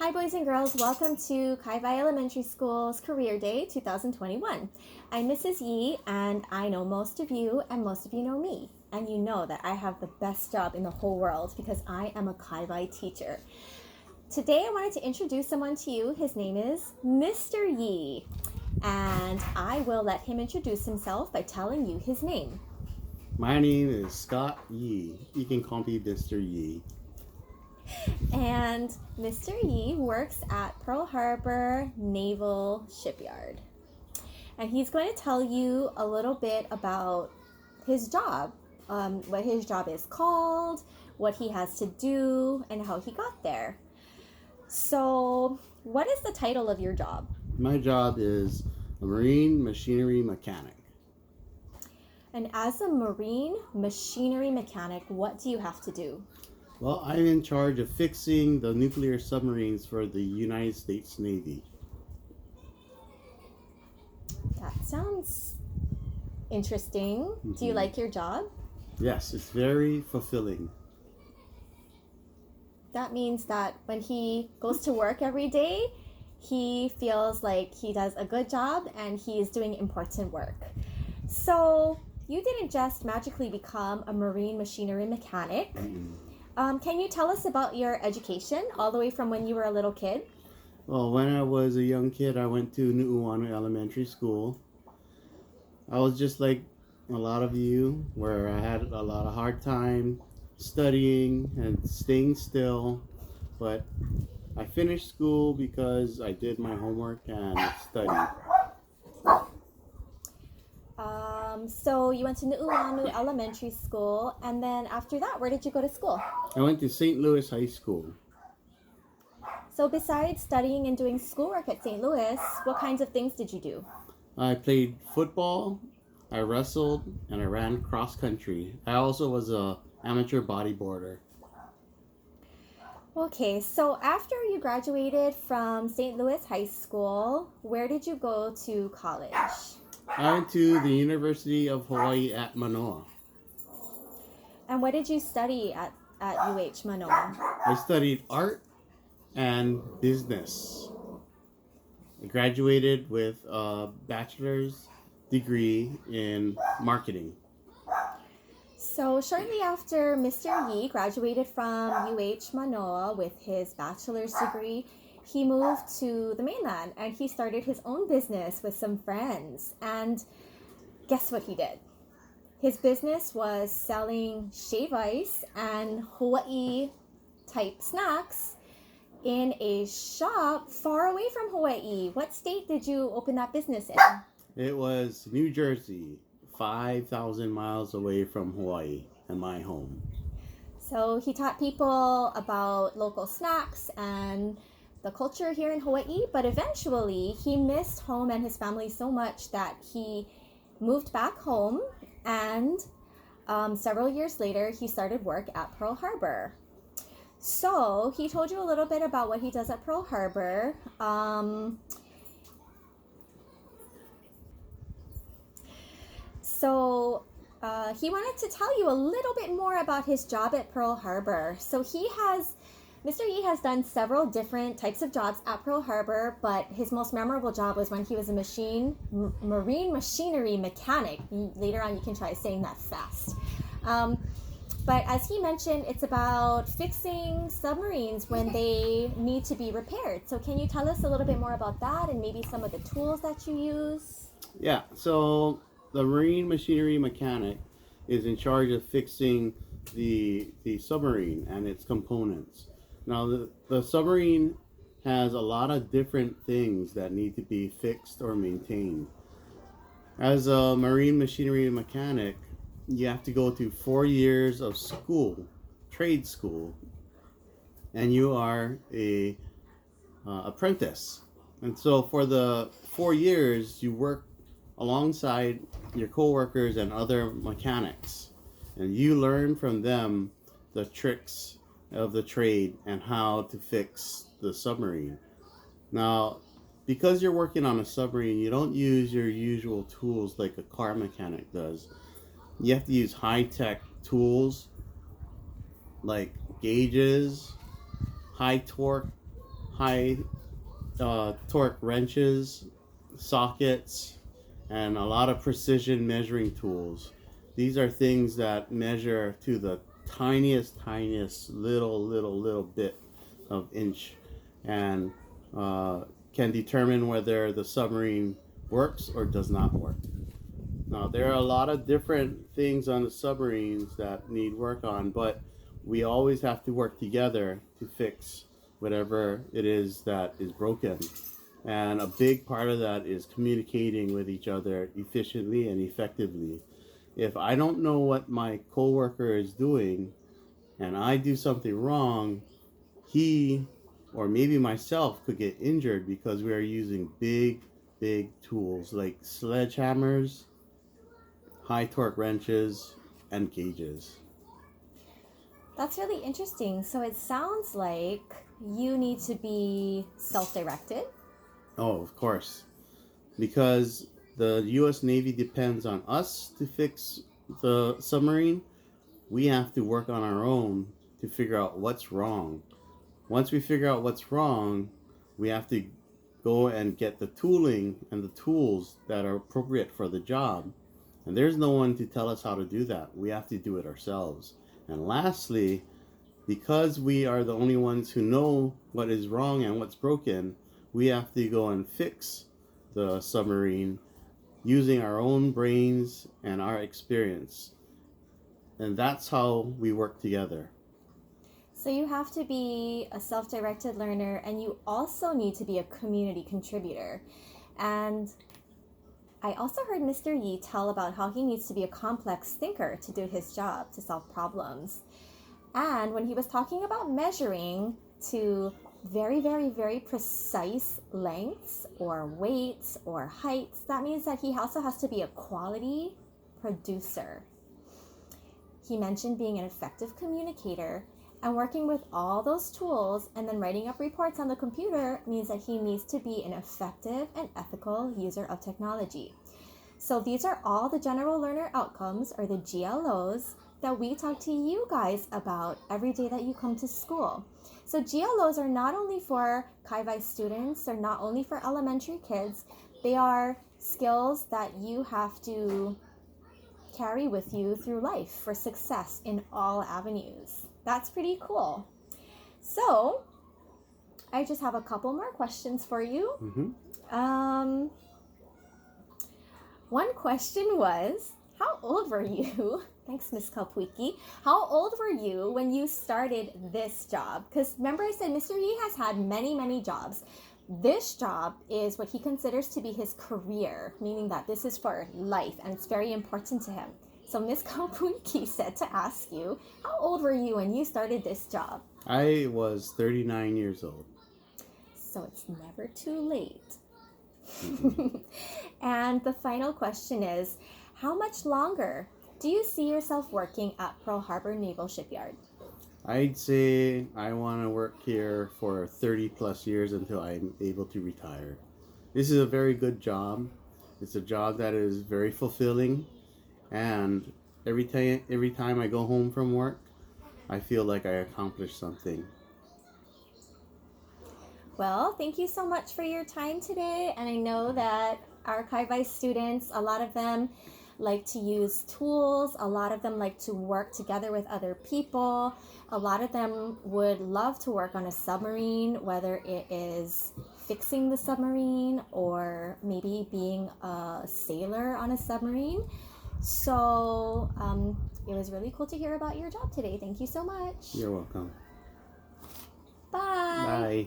Hi boys and girls, welcome to Kaivai Elementary School's Career Day 2021. I'm Mrs. Yi and I know most of you and most of you know me. And you know that I have the best job in the whole world because I am a Kaivai teacher. Today I wanted to introduce someone to you. His name is Mr. Yi. And I will let him introduce himself by telling you his name. My name is Scott Yi. You can call me Mr. Yi. And Mr. Yi works at Pearl Harbor Naval Shipyard. And he's going to tell you a little bit about his job, what his job is called, what he has to do, and how he got there. So, what is the title of your job? My job is a marine machinery mechanic. And as a marine machinery mechanic, what do you have to do? Well, I'm in charge of fixing the nuclear submarines for the United States Navy. That sounds interesting. Do you like your job? Yes, it's very fulfilling. That means that when he goes to work every day, he feels like he does a good job and he is doing important work. So, you didn't just magically become a marine machinery mechanic. Can you tell us about your education all the way from when you were a little kid? Well, when I was a young kid, I went to Nu'uanu Elementary School. I was just like a lot of you, where I had a lot of hard time studying and staying still, but I finished school because I did my homework and studied. So you went to Nu'uanu Elementary School, and then after that, where did you go to school? I went to St. Louis High School. So besides studying and doing schoolwork at St. Louis, what kinds of things did you do? I played football, I wrestled, and I ran cross country. I also was a amateur bodyboarder. Okay, so after you graduated from St. Louis High School, where did you go to college? I went to the University of Hawaii at Manoa. And what did you study at UH Manoa? I studied art and business. I graduated with a bachelor's degree in marketing. So shortly after Mr. Yi graduated from UH Manoa with his bachelor's degree, he moved to the mainland and he started his own business with some friends. And guess what he did? His business was selling shave ice and Hawaii type snacks in a shop far away from Hawaii. What state did you open that business in? It was New Jersey, 5,000 miles away from Hawaii and my home. So he taught people about local snacks and the culture here in Hawaii, but eventually he missed home and his family so much that he moved back home, and several years later he started work at Pearl Harbor. So he told you a little bit about what he does at Pearl Harbor. He wanted to tell you a little bit more about his job at Pearl Harbor. So Mr. Yi has done several different types of jobs at Pearl Harbor, but his most memorable job was when he was a marine machinery mechanic. Later on, you can try saying that fast. But as he mentioned, it's about fixing submarines when they need to be repaired. So can you tell us a little bit more about that and maybe some of the tools that you use? Yeah, so the marine machinery mechanic is in charge of fixing the submarine and its components. Now, the submarine has a lot of different things that need to be fixed or maintained. As a marine machinery mechanic, you have to go through 4 years of school, trade school, and you are a apprentice. And so for the 4 years, you work alongside your co-workers and other mechanics, and you learn from them the tricks of the trade and how to fix the submarine. Now, because you're working on a submarine, you don't use your usual tools like a car mechanic does. You have to use high-tech tools like gauges, high torque, high torque wrenches, sockets, and a lot of precision measuring tools. These are things that measure to the tiniest little bit of inch, and can determine whether the submarine works or does not work. Now, there are a lot of different things on the submarines that need work on, but we always have to work together to fix whatever it is that is broken. And a big part of that is communicating with each other efficiently and effectively. If I don't know what my coworker is doing and I do something wrong, he or maybe myself could get injured because we are using big tools like sledgehammers, high torque wrenches, and gauges. That's really interesting. So it sounds like you need to be self-directed. Oh, of course. Because the U.S. Navy depends on us to fix the submarine, we have to work on our own to figure out what's wrong. Once we figure out what's wrong, we have to go and get the tooling and the tools that are appropriate for the job. And there's no one to tell us how to do that. We have to do it ourselves. And lastly, because we are the only ones who know what is wrong and what's broken, we have to go and fix the submarine using our own brains and our experience. And that's how we work together. So you have to be a self-directed learner, and you also need to be a community contributor. And I also heard Mr. Yi tell about how he needs to be a complex thinker to do his job, to solve problems. And when he was talking about measuring to very precise lengths or weights or heights, that means that he also has to be a quality producer. He mentioned being an effective communicator, and working with all those tools and then writing up reports on the computer means that he needs to be an effective and ethical user of technology. So these are all the general learner outcomes, or the GLOs, that we talk to you guys about every day that you come to school. So GLOs are not only for Kai-Vai students, they're not only for elementary kids, they are skills that you have to carry with you through life for success in all avenues. That's pretty cool. So I just have a couple more questions for you. One question was, how old were you? Thanks, Ms. Kalpuiki. How old were you when you started this job? Because remember I said Mr. Yi has had many jobs. This job is what he considers to be his career, meaning that this is for life and it's very important to him. So Ms. Kalpuiki said to ask you, how old were you when you started this job? I was 39 years old. So it's never too late. And the final question is, how much longer do you see yourself working at Pearl Harbor Naval Shipyard? I'd say I want to work here for 30 plus years until I'm able to retire. This is a very good job. It's a job that is very fulfilling, and every time I go home from work, I feel like I accomplished something. Well, thank you so much for your time today, and I know that our Kai-Vai students, a lot of them like to use tools, a lot of them like to work together with other people, a lot of them would love to work on a submarine, whether it is fixing the submarine or maybe being a sailor on a submarine. So it was really cool to hear about your job today. Thank you so much. You're welcome. Bye. Bye.